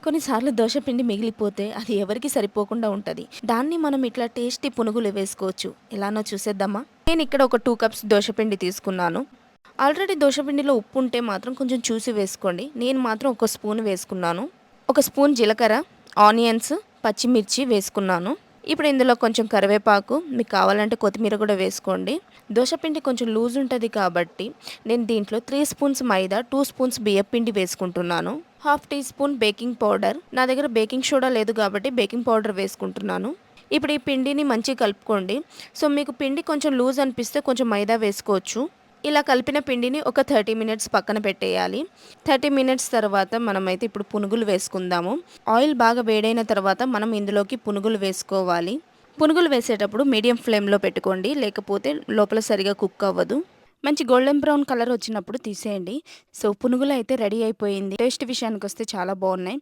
కొన్నిసార్లు దోస పిండి మిగిలిపోతే అది ఎవరికి సరిపోకుండా ఉంటది. దాన్ని మనం ఇట్లా టేస్టీ పునుగులు వేసుకోవచ్చు. ఎలానో చూసేద్దామా? నేను ఇక్కడ ఒక 2 కప్స్ దోస పిండి తీసుకున్నాను. ఆల్రెడీ దోస పిండిలో ఉప్పు ఉంటే మాత్రం కొంచెం చూసి వేసుకోండి. నేను మాత్రం ఒక స్పూన్ వేసుకున్నాను. ఒక స్పూన్ జీలకర్ర, ఆనియన్స్, పచ్చిమిర్చి వేసుకున్నాను. ఇప్పుడు ఇందులో కొంచెం కరివేపాకు, మీకు కావాలంటే కొత్తిమీర కూడా వేసుకోండి. దోస పిండి కొంచెం లూజ్ ఉంటది కాబట్టి నేను దీంట్లో 3 స్పూన్స్ మైదా, 2 స్పూన్స్ బియ్యపిండి వేసుకుంటున్నాను. Half teaspoon baking powder. నా దగ్గర బేకింగ్ సోడా లేదు కాబట్టి బేకింగ్ పౌడర్ వేసుకుంటున్నాను. ఇప్పుడు ఈ పిండిని మంచిగా కలుపుకోండి. సో మీకు పిండి కొంచెం లూజ్ అనిపిస్తే కొంచెం మైదా వేసుకోవచ్చు. ఇలా కలిపిన పిండిని ఒక 30 మినిట్స్ పక్కన పెట్టేయాలి. 30 మినిట్స్ తర్వాత మనమైతే ఇప్పుడు పునుగులు వేసుకుందాము. ఆయిల్ బాగా వేడైన తర్వాత మనం ఇందులోకి పునుగులు వేసుకోవాలి. పునుగులు వేసేటప్పుడు మీడియం ఫ్లేమ్లో పెట్టుకోండి, లేకపోతే లోపల సరిగా కుక్ అవ్వదు. మంచి గోల్డెన్ బ్రౌన్ కలర్ వచ్చినప్పుడు తీసేయండి. సో పునుగులు అయితే రెడీ అయిపోయింది. టేస్ట్ విషయానికి వస్తే చాలా బాగున్నాయి.